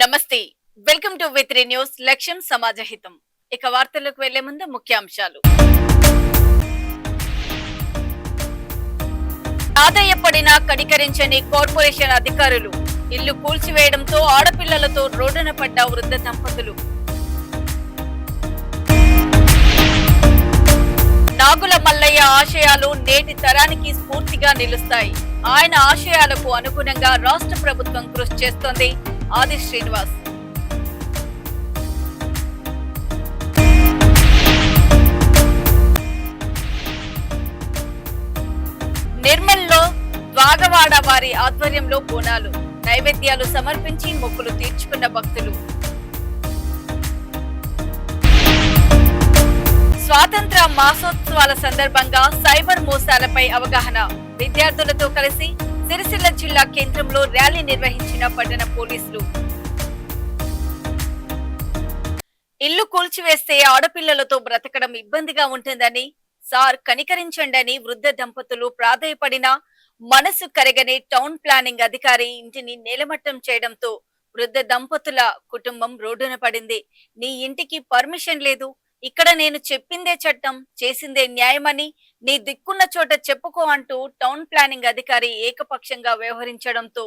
నమస్తే welcome to వి3 news లక్ష్యం సమాజహితం ఇక వార్తలకు వెళ్లే ముందు ముఖ్యాంశాలు ఆదాయపడిన కనికరించని కార్పొరేషన్ అధికారులు ఇల్లు కూల్చివేయడంతో ఆడపిల్లలతో రోడ్డున పడ్డ వృద్ధ దంపతులు నాగుల మల్లయ్య ఆశయాలు నేటి తరానికి స్ఫూర్తిగా నిలుస్తాయి ఆయన ఆశయాలకు అనుగుణంగా రాష్ట్ర ప్రభుత్వం కృషి చేస్తోంది ఆది శ్రీనివాస్ నిర్మల్లో ద్వాగవాడ వారి ఆధ్వర్యంలో బోనాలు నైవేద్యాలు సమర్పించి మొక్కులు తీర్చుకున్న భక్తులు స్వాతంత్ర మాసోత్సవాల సందర్భంగా సైబర్ మోసాలపై అవగాహన విద్యార్థులతో కలిసి సిరిసిల్ల జిల్లా కేంద్రంలో ర్యాలీ నిర్వహించిన పట్టణ పోలీసులు ఇల్లు కూల్చివేస్తే ఆడపిల్లలతో బ్రతకడం ఇబ్బందిగా ఉంటుందని సార్ కనికరించండని వృద్ధ దంపతులు ప్రాధేయపడినా మనసు కరగని టౌన్ ప్లానింగ్ అధికారి ఇంటిని నేలమట్టం చేయడంతో వృద్ధ దంపతుల కుటుంబం రోడ్డున పడింది. నీ ఇంటికి పర్మిషన్ లేదు, ఇక్కడ నేను చెప్పిందే చట్టం, చేసిందే న్యాయమని నీ దిక్కున్న చోట చెప్పుకో అంటూ టౌన్ ప్లానింగ్ అధికారి ఏకపక్షంగా వ్యవహరించడంతో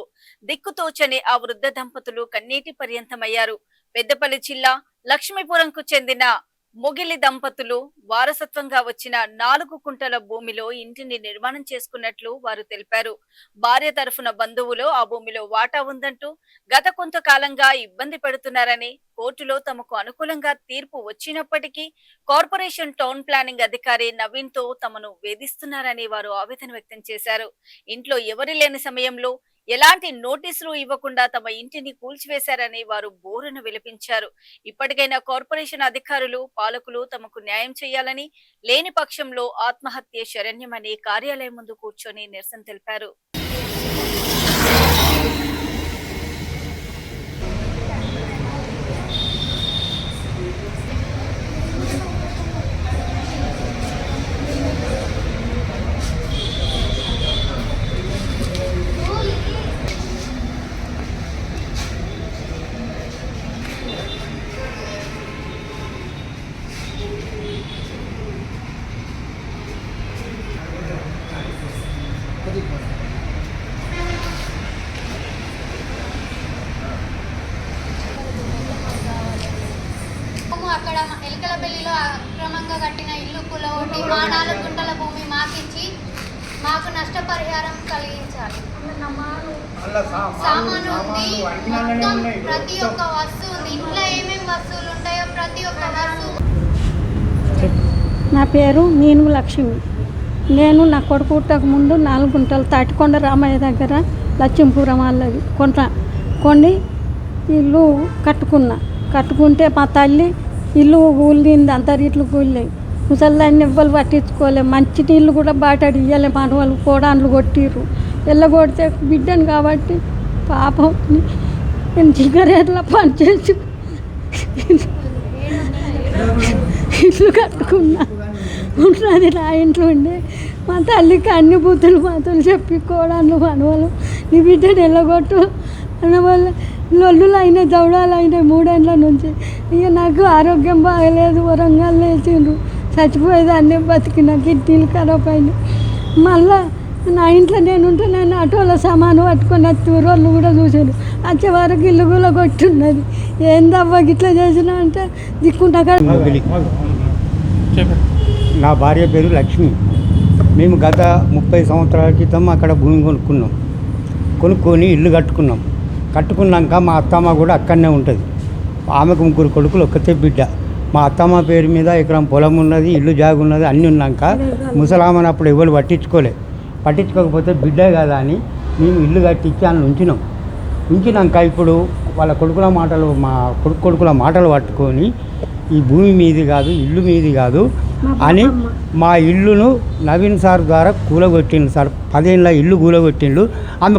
దిక్కుతోచని ఆ వృద్ధ దంపతులు కన్నీటి పర్యంతమయ్యారు. పెద్దపల్లి జిల్లా లక్ష్మీపురంకు చెందిన మొగిలి దంపతులు వారసత్వంగా వచ్చిన 4 కుంటల భూమిలో ఇంటిని నిర్మాణం చేసుకున్నట్లు వారు తెలిపారు. భార్య తరఫున బంధువులు ఆ భూమిలో వాటా ఉందంటూ గత కొంతకాలంగా ఇబ్బంది పెడుతున్నారని, కోర్టులో తమకు అనుకూలంగా తీర్పు వచ్చినప్పటికీ కార్పొరేషన్ టౌన్ ప్లానింగ్ అధికారి నవీన్ తో తమను వేధిస్తున్నారని వారు ఆవేదన వ్యక్తం చేశారు. ఇంట్లో ఎవరి లేని సమయంలో ఎలాంటి నోటీసులు ఇవ్వకుండా తమ ఇంటిని కూల్చివేశారని వారు బోరున విలపించారు. ఇప్పటికైనా కార్పొరేషన్ అధికారులు, పాలకులు తమకు న్యాయం చేయాలని, లేని పక్షంలో ఆత్మహత్య శరణ్యమని కార్యాలయం ముందు కూర్చొని నిరసన తెలిపారు. అక్కడ ఎలకలపల్లిలో అక్రమంగా కట్టిన ఇల్లు కూలగొట్టి మా 4 గుంటల భూమి మాకిచ్చి మాకు నష్టపరిహారం కలిగించాలి. సామాను ఉంది, మొత్తం ప్రతి ఒక్క వస్తువు ఉంది. ఇంట్లో ఏమేమి వస్తువులు ఉంటాయో ప్రతి ఒక్క వస్తువు. నా పేరు నేను లక్ష్మి. నేను నా కొడుకు పుట్టక ముందు 4 గుంటలు తాటికొండ రామయ్య దగ్గర లక్ష్మీపురం వాళ్ళది కొన్ని ఇల్లు కట్టుకుంటే మా తల్లి ఇల్లు కూలింది, అంతరీట్లు కూలినాయి. ముసలిదాన్ని ఎవ్వరు పట్టించుకోలేము. మంచి నీళ్ళు కూడా బాటడి ఇవ్వలే, మనవాళ్ళు కోడాన్లు కొట్టిర్రు. ఎల్లగొడితే బిడ్డను కాబట్టి పాపం నేను సిగరెట్ల పనిచేసి ఇల్లు కట్టుకున్నా. ఉన్నది నా ఇంట్లో ఉండే మా తల్లికి అన్ని బుద్ధులు మాతలు చెప్పి కోడాన్లు మనవాళ్ళు నీ బిడ్డను ఎల్లగొట్టు అన్నవాళ్ళు లొల్లులు అయినాయి, దౌడాలు అయినాయి 3 ఏళ్ళ నుంచి. ఇక నాకు ఆరోగ్యం బాగలేదు, వరంగల్ వేసిండ్రు, చచ్చిపోయేదాన్ని, బతికిన కిడ్నీలు ఖరాబ్ అయినాయి. మళ్ళా నా ఇంట్లో నేనుంటే నేను ఆటోలో సామాను పట్టుకొని రోడ్లు కూడా చూసాను. వచ్చే వరకు ఇల్లు కూడా కొట్టున్నది. ఏందవ్వ గిట్లా చేసినా అంటే దిక్కుంటా. నా భార్య పేరు లక్ష్మి. మేము గత 30 సంవత్సరాల క్రితం అక్కడ భూమి కొనుక్కొని ఇల్లు కట్టుకున్నాక మా అత్తమ్మ కూడా అక్కడనే ఉంటుంది. ఆమెకు 3 కొడుకులు, ఒక్కతే బిడ్డ. మా అత్తమ్మ పేరు మీద ఎకరం పొలం ఉన్నది, ఇల్లు జాగున్నది, అన్నీ ఉన్నాక ముసలామని అప్పుడు ఎవరు పట్టించుకోకపోతే బిడ్డ కదా అని మేము ఇల్లు కట్టించి అని ఉంచినాక ఇప్పుడు వాళ్ళ మా కొడుకుల మాటలు పట్టుకొని ఈ భూమి మీది కాదు, ఇల్లు మీది కాదు అని మా ఇల్లును నవీన్ సార్ ద్వారా కూలగొట్టిండు సార్. 10 ఏళ్ళ ఇల్లు కూలగొట్టిండు. ఆమె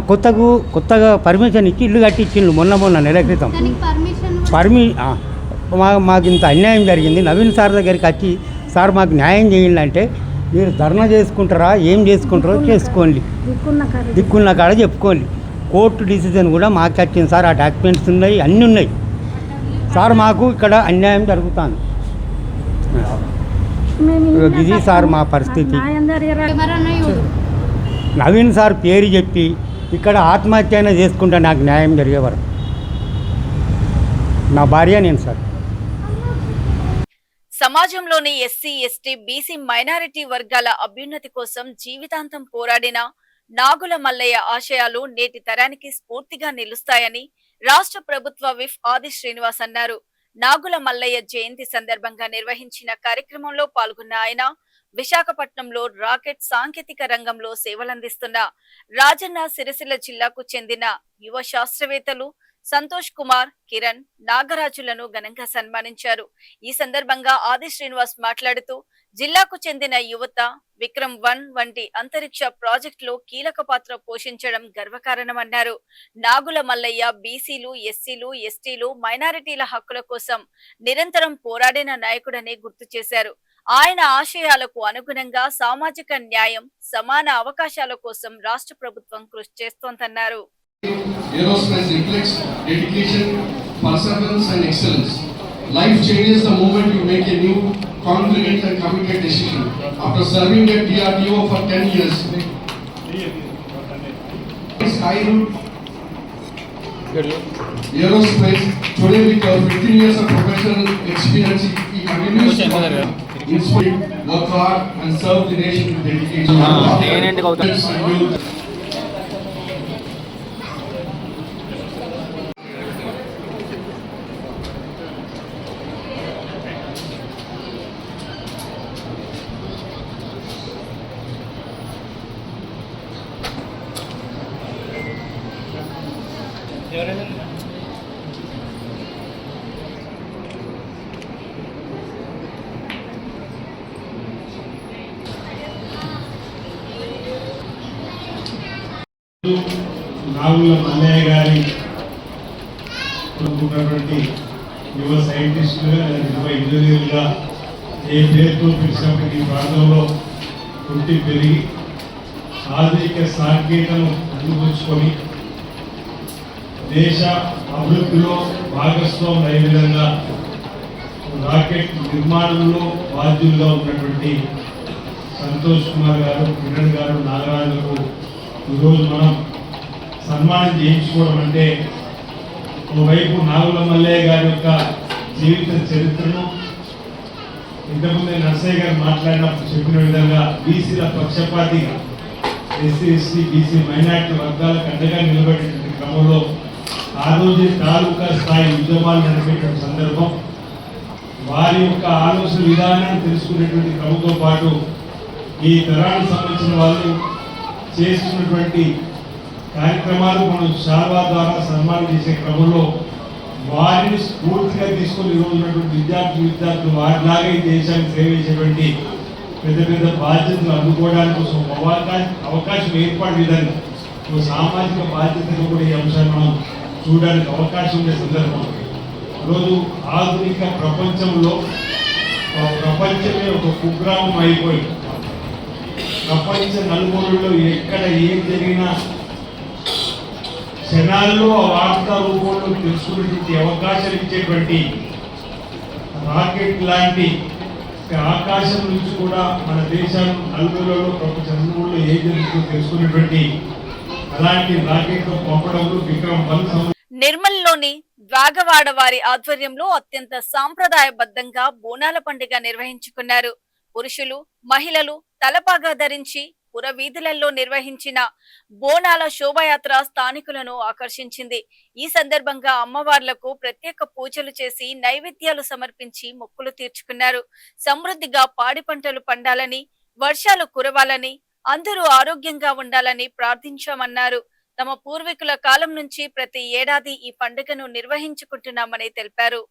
కొత్తగా పర్మిషన్ ఇచ్చి ఇల్లు కట్టించిండు మొన్న నెల క్రితం. మాకు ఇంత అన్యాయం జరిగింది. నవీన్ సార్ దగ్గరికి వచ్చి సార్ మాకు న్యాయం చేయండి అంటే, మీరు ధర్నా చేసుకుంటారా, ఏం చేసుకుంటారో చేసుకోండి, దిక్కున్న కాడ చెప్పుకోండి, కోర్టు డిసిజన్ కూడా మాకు వచ్చింది సార్. ఆ డాక్యుమెంట్స్ ఉన్నాయి, అన్నీ ఉన్నాయి సార్. మాకు ఇక్కడ అన్యాయం జరుగుతుంది. ఇది సార్ మా పరిస్థితి. ఎవరన్నా చూడు నవీన్ సార్ పేరు చెప్పి ఇక్కడ ఆత్మహత్య అయినా చేసుకుంటే నాకు న్యాయం జరిగేవారు. నా భార్య నేను సార్. సమాజంలోని ఎస్సీ, ఎస్టీ, బీసీ మైనారిటీ వర్గాల అభ్యున్నతి కోసం జీవితాంతం పోరాడిన నాగుల మల్లయ్య ఆశయాలు నేటి తరానికి స్ఫూర్తిగా నిలుస్తాయని రాష్ట్ర ప్రభుత్వ విప్ ఆది శ్రీనివాస్ అన్నారు. నాగుల మల్లయ్య జయంతి సందర్భంగా నిర్వహించిన కార్యక్రమంలో పాల్గొన్న ఆయన విశాఖపట్నంలో రాకెట్ సాంకేతిక రంగంలో సేవలందిస్తున్న రాజన్న సిరిసిల్ల జిల్లాకు చెందిన యువ శాస్త్రవేత్తలు సంతోష్ కుమార్, కిరణ్, నాగరాజులను ఘనంగా సన్మానించారు. ఈ సందర్భంగా ఆది శ్రీనివాస్ మాట్లాడుతూ జిల్లాకు చెందిన యువత విక్రమ్-1 వంటి అంతరిక్ష ప్రాజెక్టులో కీలక పాత్ర పోషించడం గర్వకారణమన్నారు. నాగుల మల్లయ్య బీసీలు, ఎస్సీలు, ఎస్టీలు, మైనారిటీల హక్కుల కోసం నిరంతరం పోరాడిన నాయకుడని గుర్తు చేశారు. ఆయన ఆశయాలకు అనుగుణంగా సామాజిక న్యాయం, సమాన అవకాశాల కోసం రాష్ట్ర ప్రభుత్వం కృషి చేస్తోందన్నారు. Aerospace reflects dedication, perseverance and excellence. Life changes the moment you make a new, congruent and committed decision. After serving at DRDO for 10 years, Skyroot Aerospace, today with our 15 years of professional experience, he continues to inspire, work hard and serve the nation with dedication. నాగుల మల్లయ్య గారి ఉన్నటువంటి యువ సైంటిస్టులుగా యువ ఇంజనీర్లుగా ఏ పేరుతో పిలిచినప్పటికీ ఈ ప్రాంతంలో పుట్టి పెరిగి ఆధునిక సాంకేతికను అందిపుచ్చుకొని దేశ అభివృద్ధిలో భాగస్వాములు అయ్యే విధంగా రాకెట్ నిర్మాణంలో బాధ్యులుగా ఉన్నటువంటి సంతోష్ కుమార్ గారు, కిరణ్ గారు, నాగరాజులకు ఈరోజు మనం సన్మానం చేయించుకోవడం అంటే ఓవైపు నాగుల మల్లయ్య గారి యొక్క జీవిత చరిత్రను ఇంతకుముందే నర్సయ్య గారు మాట్లాడినప్పుడు చెప్పిన విధంగా బీసీల పక్షపాతిగా ఎస్సీ, ఎస్టీ, బీసీ మైనార్టీ వర్గాలకు అండగా నిలబడేటువంటి క్రమంలో ఆ రోజు తాలూకా స్థాయి ఉద్యమాలు నడిపేటువంటి సందర్భం, వారి యొక్క ఆలోచన విధానాన్ని తెలుసుకునేటువంటి క్రమంతో పాటు ఈ తరానికి సంబంధించిన వాళ్ళు చేస్తున్నటువంటి కార్యక్రమాలు మనం శాల్వా ద్వారా సన్మానం చేసే క్రమంలో వారిని స్ఫూర్తిగా తీసుకొని ఈరోజు ఉన్నటువంటి విద్యార్థులు వారిలాగా ఈ దేశానికి సేవ చేసేటువంటి పెద్ద పెద్ద బాధ్యతలు అందుకోవడానికి కోసం అవకాశం ఏర్పాటు విధంగా ఒక సామాజిక బాధ్యతను కూడా ఈ అంశాన్ని మనం చూడడానికి అవకాశం ఉండే సందర్భం. ఈరోజు ఆధునిక ప్రపంచంలో ప్రపంచమే ఒక కుగ్రామం అయిపోయి ప్రపంచ నలుమూలలో ఎక్కడ ఏం జరిగినా క్షణాల్లో ఆ వార్తా రూపంలో తెలుసుకునేటువంటి అవకాశాలు ఇచ్చేటువంటి రాకెట్ లాంటి ఆకాశం నుంచి కూడా మన దేశం నలుమూలలో ప్రపంచ నలుమూలలో ఏం జరుగుతుందో తెలుసుకునేటువంటి అలాంటి రాకెట్ పంపడంలో విక్రమ్-1 నిర్మల్లోని ద్వాగవాడ వారి ఆధ్వర్యంలో అత్యంత సాంప్రదాయబద్ధంగా బోనాల పండుగ నిర్వహించుకున్నారు. పురుషులు, మహిళలు తలపాగా ధరించి పుర వీధులలో నిర్వహించిన బోనాల శోభయాత్ర స్థానికులను ఆకర్షించింది. ఈ సందర్భంగా అమ్మవార్లకు ప్రత్యేక పూజలు చేసి నైవేద్యాలు సమర్పించి మొక్కులు తీర్చుకున్నారు. సమృద్ధిగా పాడి పంటలు పండాలని, వర్షాలు కురవాలని, అందరూ ఆరోగ్యంగా ఉండాలని ప్రార్థించామన్నారు. తమ పూర్వీకుల కాలం నుంచి ప్రతి ఏడాది ఈ పండుగను నిర్వహించుకుంటున్నామని తెలిపారు.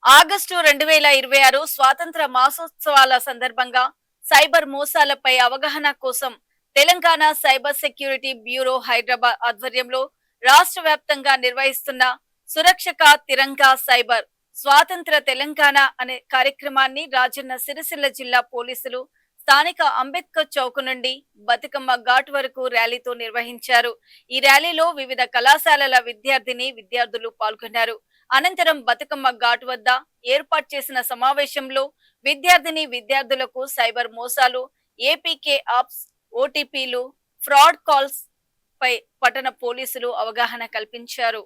ఆగస్టు 2026 స్వాతంత్ర మాసోత్సవాల సందర్భంగా సైబర్ మోసాలపై అవగాహన కోసం Telangana cyber security bureau Hyderabad ఆధ్వర్యంలో రాష్ట్ర వ్యాప్తంగా నిర్వహిస్తున్న సురక్షక తిరంగా సైబర్ స్వాతంత్ర తెలంగాణ అనే కార్యక్రమాన్ని రాజన్న సిరిసిల్ల జిల్లా పోలీసులు స్థానిక అంబేద్కర్ చౌక్ నుండి బతుకమ్మ ఘాట్ వరకు ర్యాలీతో నిర్వహించారు. ఈ ర్యాలీలో వివిధ కళాశాలల విద్యార్థులు పాల్గొన్నారు. అనంతరం బతుకమ్మ ఘాట్ వద్ద ఏర్పాటు చేసిన సమావేశంలో విద్యార్థులకు సైబర్ మోసాలు, ఏపీకే ఆప్స్, ఓటీపీలు, ఫ్రాడ్ కాల్స్ పై పట్టణ పోలీసులు అవగాహన కల్పించారు.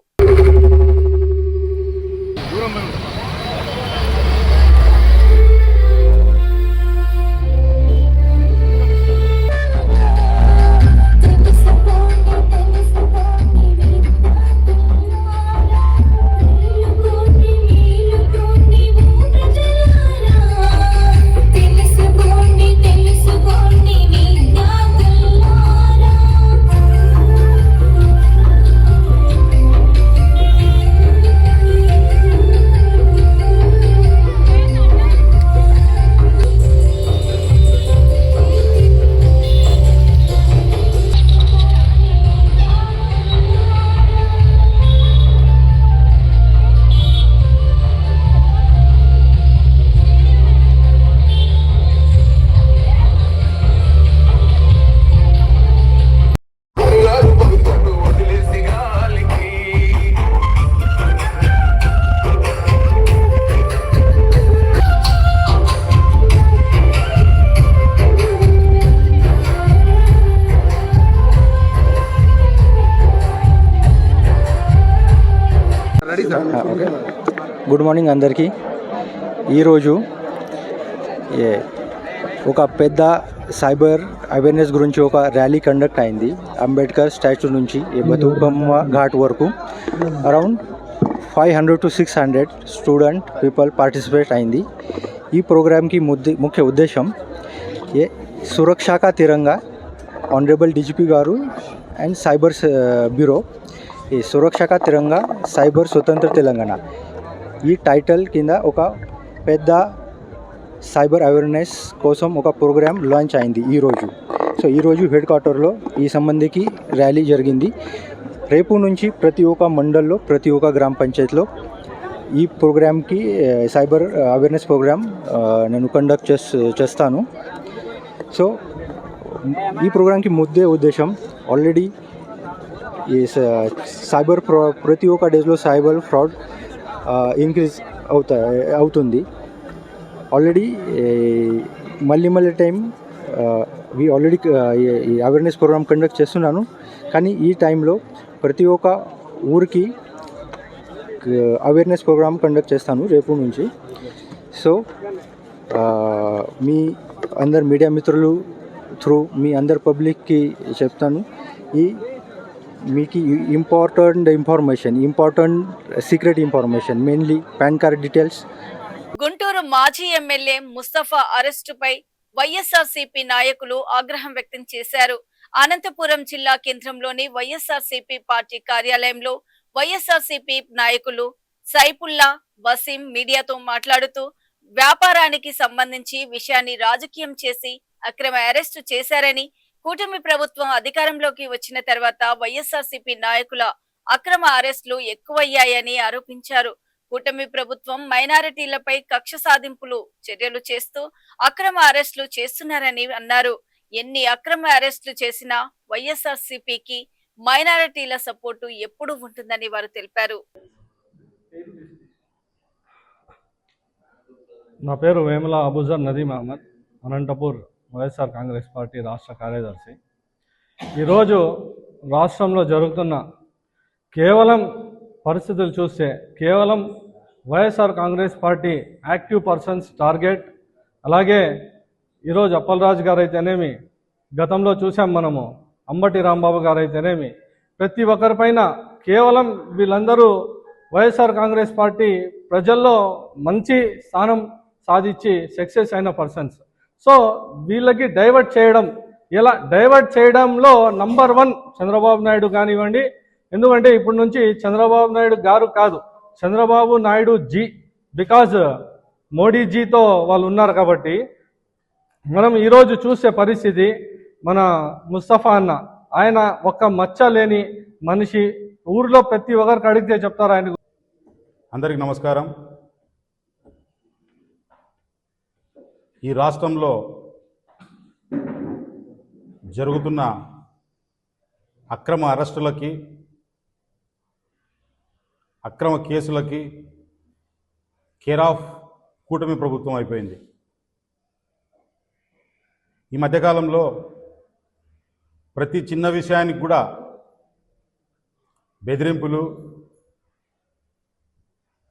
ఓకే, గుడ్ మార్నింగ్ అందరికీ. ఈరోజు ఒక పెద్ద సైబర్ అవేర్నెస్ గురించి ఒక ర్యాలీ కండక్ట్ అయింది. అంబేద్కర్ స్టాచ్యూ నుంచి బతుకమ్మ ఘాట్ వరకు around 500 to 600 student people participate అయింది. ఈ ప్రోగ్రామ్కి ముఖ్య ఉద్దేశం సురక్షా కా తిరంగా ఆనరబుల్ డీజీపీ గారు అండ్ సైబర్ బ్యూరో ఈ సురక్షా కా తిరంగా సైబర్ స్వతంత్ర తెలంగాణ ఈ టైటిల్ కింద ఒక పెద్ద సైబర్ అవేర్నెస్ కోసం ఒక ప్రోగ్రామ్ లాంచ్ అయింది ఈరోజు. సో ఈరోజు హెడ్ క్వార్టర్లో ఈ సంబంధికి ర్యాలీ జరిగింది. రేపు నుంచి ప్రతి ఒక్క మండల్లో, ప్రతి ఒక్క గ్రామ పంచాయతీలో ఈ ప్రోగ్రామ్కి సైబర్ అవేర్నెస్ ప్రోగ్రామ్ నేను కండక్ట్ చేస్తాను. సో ఈ ప్రోగ్రామ్కి ఉద్దేశం ఆల్రెడీ ఈ సైబర్ ప్రతి ఒక్క డేస్లో సైబర్ ఫ్రాడ్ ఇంక్రీజ్ అవుతుంది. ఆల్రెడీ మళ్ళీ టైం ఆల్రెడీ ఈ అవేర్నెస్ ప్రోగ్రామ్ కండక్ట్ చేస్తున్నాను. కానీ ఈ టైంలో ప్రతి ఒక్క ఊరికి అవేర్నెస్ ప్రోగ్రామ్ కండక్ట్ చేస్తాను రేపు నుంచి. సో మీ అందరు మీడియా మిత్రులు త్రూ మీ అందరు పబ్లిక్కి చెప్తాను, మీకు important secret information mainly pan card details. Guntur మాజీ ఎమ్మెల్యే ముస్తఫా అరెస్టుపై వైఎస్ఆర్సీపీ నాయకులు ఆగ్రహం వ్యక్తం చేశారు. అనంతపురం జిల్లా కేంద్రంలోని వైఎస్ఆర్సీపీ పార్టీ కార్యాలయంలో వైఎస్ఆర్సీపీ నాయకులు సైపుల్లా వసీం మీడియాతో మాట్లాడుతూ వ్యాపారానికి సంబంధించి విషయాన్ని రాజకీయం చేసి అక్రమ అరెస్టు చేశారని, కూటమి ప్రభుత్వం అధికారంలోకి వచ్చిన తర్వాత వైఎస్ఆర్సీపీ నాయకుల అక్రమ అరెస్టులు ఎక్కువయ్యాయని ఆరోపించారు. కూటమి ప్రభుత్వం మైనారిటీలపై కక్ష సాధింపులు చర్యలు చేస్తూ అక్రమ అరెస్టులు చేస్తున్నారని అన్నారు. ఎన్ని అక్రమ అరెస్టులు చేసినా వైఎస్ఆర్సీపీకి మైనారిటీల సపోర్టు ఎప్పుడూ ఉంటుందని వారు తెలిపారు. నా పేరు వేముల అబూజర్ నదీం అహ్మద్, అనంతపూర్ వైఎస్ఆర్ కాంగ్రెస్ పార్టీ రాష్ట్ర కార్యదర్శి. ఈరోజు రాష్ట్రంలో జరుగుతున్న కేవలం పరిస్థితులు చూస్తే కేవలం YSR Congress party active persons target. అలాగే ఈరోజు అప్పలరాజు గారు అయితేనేమి, గతంలో చూసాం మనము అంబటి రాంబాబు గారు అయితేనేమి, ప్రతి ఒక్కరిపైన కేవలం వీళ్ళందరూ వైఎస్ఆర్ కాంగ్రెస్ పార్టీ ప్రజల్లో మంచి స్థానం సాధించి సక్సెస్ అయిన పర్సన్స్. సో వీళ్ళకి డైవర్ట్ చేయడం, ఇలా డైవర్ట్ చేయడంలో నంబర్ 1 చంద్రబాబు నాయుడు కానివ్వండి. ఎందుకంటే ఇప్పటి నుంచి చంద్రబాబు నాయుడు గారు కాదు, చంద్రబాబు నాయుడు బికాజ్ మోడీజీతో వాళ్ళు ఉన్నారు కాబట్టి. మనం ఈరోజు చూసే పరిస్థితి మన ముస్తఫా అన్న, ఆయన ఒక్క మచ్చ లేని మనిషి. ఊర్లో ప్రతి ఒక్కరికి అడిగితే చెప్తారు ఆయన. అందరికీ నమస్కారం. ఈ రాష్ట్రంలో జరుగుతున్న అక్రమ అరెస్టులకి, అక్రమ కేసులకి కేర్ ఆఫ్ కూటమి ప్రభుత్వం అయిపోయింది. ఈ మధ్యకాలంలో ప్రతి చిన్న విషయానికి కూడా బెదిరింపులు,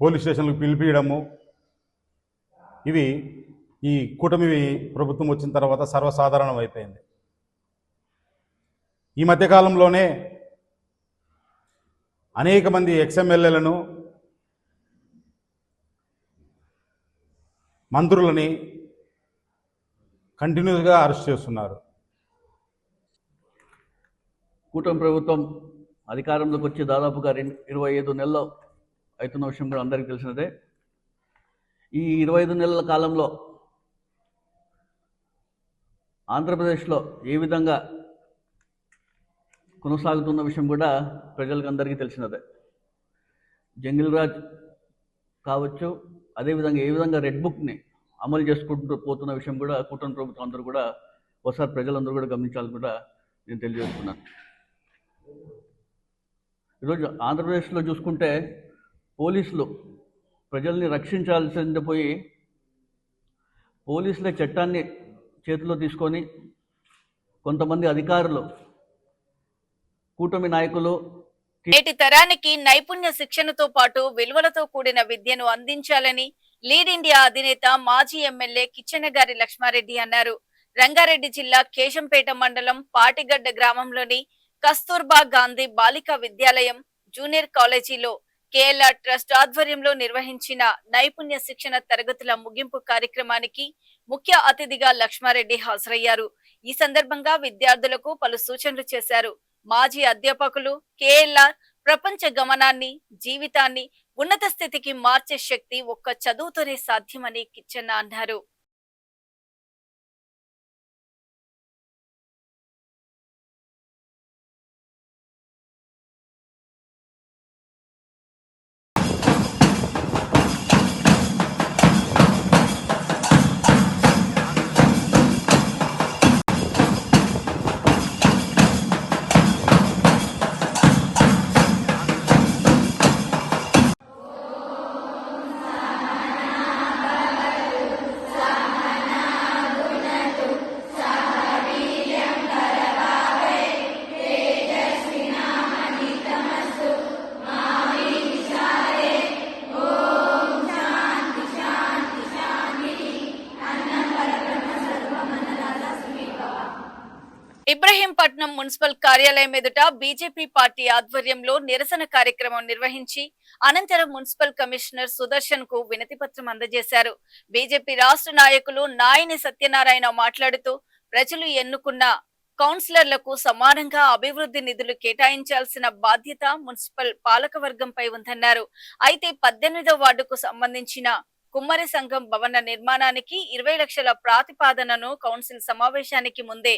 పోలీస్ స్టేషన్లకు పిలిపియడము, ఇవి ఈ కూటమి ప్రభుత్వం వచ్చిన తర్వాత సర్వసాధారణం అయిపోయింది. ఈ మధ్యకాలంలోనే అనేక మంది ఎక్స్ఎమ్మెల్యేలను, మంత్రులని కంటిన్యూస్గా అరెస్ట్ చేస్తున్నారు. కూటమి ప్రభుత్వం అధికారంలోకి వచ్చి దాదాపుగా 25 నెలలు అవుతున్న విషయం కూడా అందరికీ తెలిసినదే. ఈ 25 నెలల కాలంలో ఆంధ్రప్రదేశ్లో ఏ విధంగా కొనసాగుతున్న విషయం కూడా ప్రజలకు అందరికీ తెలిసినదే. జంగిల్ రాజ్ కావచ్చు, అదేవిధంగా ఏ విధంగా రెడ్ బుక్ని అమలు చేసుకుంటూ పోతున్న విషయం కూడా కూటమి ప్రభుత్వం అందరూ కూడా ఒకసారి ప్రజలందరూ కూడా గమనించాలని కూడా నేను తెలియజేస్తున్నాను. ఈరోజు ఆంధ్రప్రదేశ్లో చూసుకుంటే పోలీసులు ప్రజల్ని రక్షించాల్సింది పోయి పోలీసులే చట్టాన్ని చేతిలో తీసుకొని కొంతమంది అధికారులు, కూటమి నాయకులు నేటి తరానికి నైపుణ్య శిక్షణతో పాటు విలువలతో కూడిన విద్యను అందించాలని లీడ్ ఇండియా అధినేత మాజీ ఎమ్మెల్యే కిచ్చెనగారి లక్ష్మారెడ్డి అన్నారు. రంగారెడ్డి జిల్లా కేశంపేట మండలం పాటిగడ్డ గ్రామంలోని కస్తూర్బా గాంధీ బాలికా విద్యాలయం జూనియర్ కాలేజీలో కేఎల్ఆర్ ట్రస్ట్ ఆధ్వర్యంలో నిర్వహించిన నైపుణ్య శిక్షణ తరగతుల ముగింపు కార్యక్రమానికి ముఖ్య అతిథిగా లక్ష్మారెడ్డి హాజరయ్యారు. ఈ సందర్భంగా విద్యార్థులకు పలు సూచనలు చేశారు. మాజీ అధ్యాపకులు కేఎల్ఆర్ ప్రపంచ గమనాన్ని, జీవితాన్ని ఉన్నత స్థితికి మార్చే శక్తి ఒక్క చదువుతోనే సాధ్యమని కిచ్చెన్న అన్నారు. ఇబ్రహీంపట్నం మున్సిపల్ కార్యాలయం ఎదుట బీజేపీ పార్టీ ఆధ్వర్యంలో నిరసన కార్యక్రమం నిర్వహించి అనంతరం మున్సిపల్ కమిషనర్ సుదర్శన్ కు వినతి పత్రం అందజేశారు. బీజేపీ రాష్ట్ర నాయకులు నాయని సత్యనారాయణ మాట్లాడుతూ ప్రజలు ఎన్నుకున్న కౌన్సిలర్లకు సమానంగా అభివృద్ధి నిధులు కేటాయించాల్సిన బాధ్యత మున్సిపల్ పాలకవర్గంపై ఉందన్నారు. అయితే 18వ వార్డుకు సంబంధించిన కుమ్మరి సంఘం భవన నిర్మాణానికి 20 లక్షల ప్రాతిపాదనను కౌన్సిల్ సమావేశానికి ముందే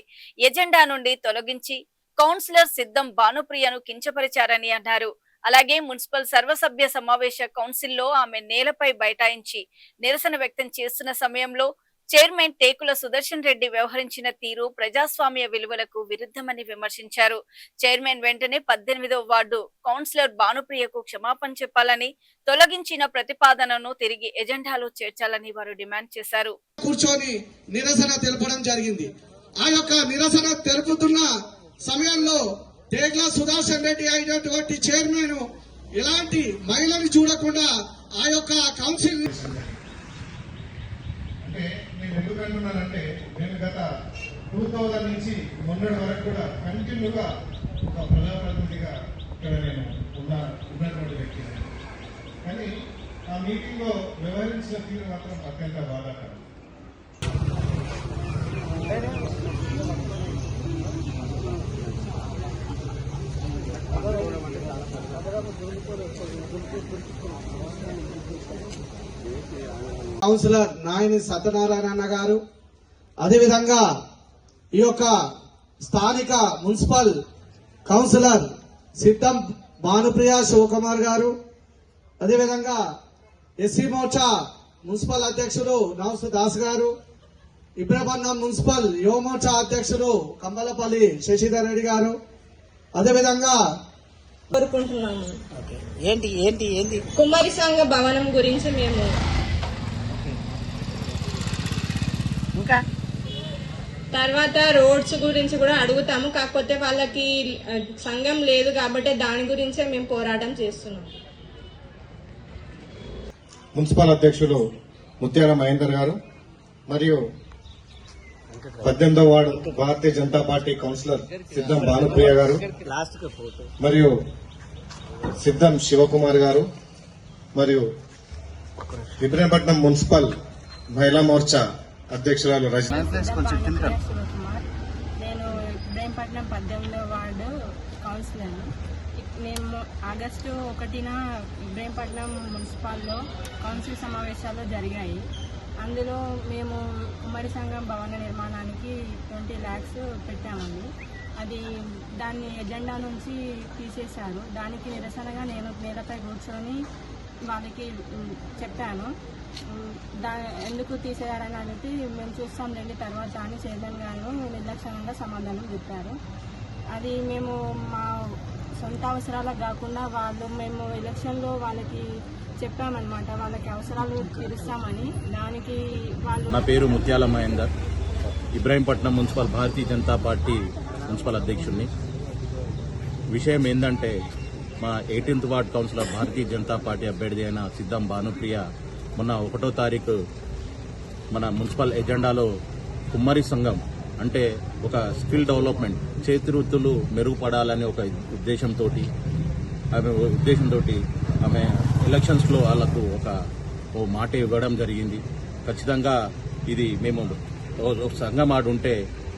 ఎజెండా నుండి తొలగించి కౌన్సిలర్ సిద్ధం భానుప్రియను కించపరిచారని అన్నారు. అలాగే మున్సిపల్ సర్వసభ్య సమావేశ కౌన్సిల్లో ఆమె నేలపై బైఠాయించి నిరసన వ్యక్తం చేస్తున్న సమయంలో చైర్మన్ టేకుల సుదర్శన్ రెడ్డి వ్యవహరించిన తీరు ప్రజాస్వామ్య విలువలకు విరుద్ధమని విమర్శించారు. చైర్మన్ వెంటనే 18వ వార్డు కౌన్సిలర్ భానుప్రియకు క్షమాపణ చెప్పాలని, తొలగించిన ప్రతిపాదనను తిరిగి ఎజెండాలో చేర్చాలని వారు డిమాండ్ చేశారు. కూర్చొని నిరసన తెలపడం జరిగింది. ఆ యొక్క నిరసన తెలుపుతున్న సమయంలో టేకుల సుదర్శన్ రెడ్డి అయినటువంటి చైర్మన్ ఎలాంటి మహిళని చూడకుండా ఆ యొక్క కౌన్సిల్ నేను ఎందుకు అంటున్నానంటే, నేను గత 2000 నుంచి మొన్నటి వరకు కూడా కంటిన్యూగా ఒక ప్రజాప్రతినిధిగా ఇక్కడ నేను ఉన్నటువంటి వ్యక్తి. కానీ ఆ మీటింగ్లో వ్యవహరించిన తీరు మాత్రం అత్యంత బాధాకరం. కౌన్సిలర్ నాయని సత్యనారాయణ గారు, అదేవిధంగా ఈ యొక్క స్థానిక మున్సిపల్ కౌన్సిలర్ సిద్ధం భానుప్రియ శివకుమార్ గారు, అదేవిధంగా ఎస్సీ మోర్చా మున్సిపల్ అధ్యక్షుడు నవసు దాస్ గారు, ఇబ్రహంపట్నం మున్సిపల్ యువ మోర్చా అధ్యక్షుడు కంబలపల్లి శశిధర్ రెడ్డి గారు, అదేవిధంగా కోరుకుంటున్నాము. కుమ్మరి సంఘ భవనం గురించి మేము ఇంకా తర్వాత రోడ్స్ గురించి కూడా అడుగుతాము. కాకపోతే వాళ్ళకి సంఘం లేదు కాబట్టి దాని గురించే మేము పోరాటం చేస్తున్నాం. మున్సిపల్ అధ్యక్షులు ముత్యాల మహేందర్ గారు మరియు 18వ ward Bharatiya Janata party councillor సిద్ధం భానుప్రియ గారు మరియు సిద్ధం శివకుమార్ గారు మరియు ఇబ్రహీంపట్నం మున్సిపల్ మహిళా మోర్చా అధ్యక్షురాలు నేను ఇబ్రహీంపట్నం 18వ వార్డు కౌన్సిలర్. మేము ఆగస్టు 1న ఇబ్రహీంపట్నం మున్సిపాల్లో కౌన్సిల్ సమావేశాలు జరిగాయి. అందులో మేము ఉమ్మడి సంఘం భవన నిర్మాణానికి 20 lakhs పెట్టామండి. అది దాన్ని ఎజెండా నుంచి తీసేశారు. దానికి నిరసనగా నేను నేలపై కూర్చొని వాళ్ళకి చెప్పాను. ఎందుకు తీసేయారని అడిగితే మేము చూస్తాం రండి తర్వాత అని చైర్మన్ గారు నిర్లక్ష్యంగా సమాధానం చెప్పారు. అది మేము మా సొంత అవసరాలకు కాకుండా మేము ఎలక్షన్లో వాళ్ళకి చెప్పామన్నమాట, వాళ్ళకి అవసరాలు తీరుస్తామని. దానికి వాళ్ళు. నా పేరు ముత్యాల Mahender, Ibrahimpatnam municipal Bharatiya Janata party municipal అధ్యక్షుడిని. విషయం ఏంటంటే మా 18th ward councillor Bharatiya Janata party అభ్యర్థి అయిన సిద్ధం భానుప్రియ మొన్న 1వ తారీఖు మన మున్సిపల్ ఎజెండాలో కుమ్మరి సంఘం అంటే ఒక స్కిల్ డెవలప్మెంట్, చేతి వృత్తులు మెరుగుపడాలనే ఒక ఉద్దేశంతో ఆమె ఎలక్షన్స్లో వాళ్లకు ఓ మాట ఇవ్వడం జరిగింది. ఖచ్చితంగా ఇది మేము ఒక సంఘం ఆడుంటే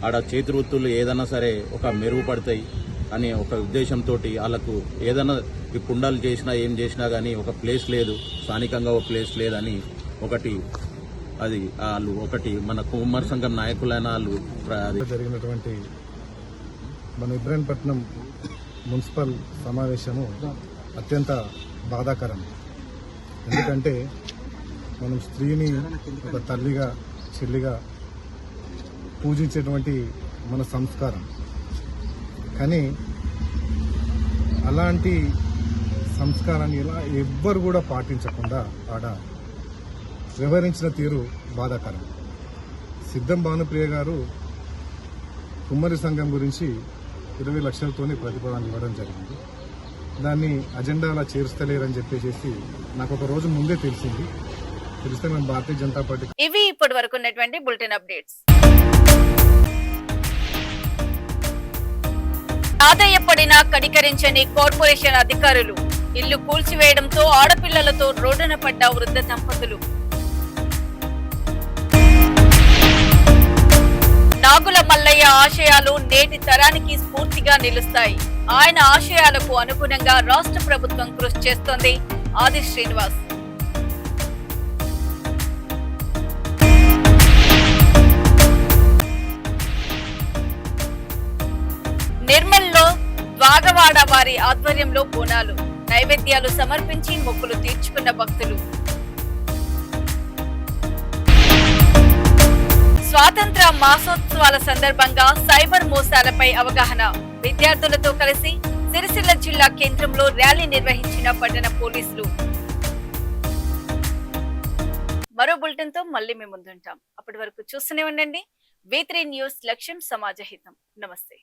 ఆడ చేతి వృత్తులు ఏదైనా సరే ఒక మెరుగుపడతాయి అనే ఒక ఉద్దేశంతో వాళ్ళకు ఏదైనా ఈ కుండలు చేసినా ఏం చేసినా కానీ ఒక ప్లేస్ లేదు, స్థానికంగా ఒక ప్లేస్ లేదని వాళ్ళు మన కుమ్మరి సంఘం నాయకులైన వాళ్ళు జరిగినటువంటి మన ఇబ్రహీంపట్నం మున్సిపల్ సమావేశము అత్యంత బాధాకరం. ఎందుకంటే మనం స్త్రీని ఒక తల్లిగా చెల్లిగా పూజించేటువంటి మన సంస్కారం. కానీ అలాంటి సంస్కారాన్ని ఎవ్వరు కూడా పాటించకుండా ఆడ వివరించిన తీరు బాధాకరం. సిద్ధం భానుప్రియ గారు కుమ్మరి సంఘం గురించి 20 లక్షలతోనే ప్రతిపాదన ఇవ్వడం జరిగింది. దాన్ని అజెండాలా చేరుస్తలేరని చెప్పేసి నాకు ఒక రోజు ముందే తెలిసింది. తెలిస్తే మేము భారతీయ జనతా పార్టీ. ఇవి ఇప్పటి వరకు ఉన్నటువంటి బులెటిన్ అప్డేట్స్. ఆదాయపడినా కనికరించని కార్పొరేషన్ అధికారులు, ఇల్లు కూల్చివేయడంతో ఆడపిల్లలతో రోడ్డున పడ్డ వృద్ధ దంపతులు. నాగుల మల్లయ్య ఆశయాలు నేటి తరానికి స్ఫూర్తిగా నిలుస్తాయి. ఆయన ఆశయాలకు అనుగుణంగా రాష్ట్ర ప్రభుత్వం కృషి చేస్తోంది. ఆది శ్రీనివాస్. నిర్మల్లో ద్వాగవాడ వారి ఆధ్వర్యంలో బోనాలు, నైవేద్యాలు సమర్పించి మొక్కులు తీర్చుకున్న భక్తులు. స్వాతంత్ర మాసోత్సవాల సందర్భంగా సైబర్ మోసాలపై అవగాహన, విద్యార్థులతో కలిసి సిరిసిల్ల జిల్లా కేంద్రంలో ర్యాలీ నిర్వహించిన పట్టణ పోలీసులు. మరో బులెటిన్ తో మళ్ళీ మీ ముందుంటాం. అప్పటి వరకు చూస్తూనే ఉండండి. V3 న్యూస్, లక్ష్యం సమాజహితం. నమస్తే.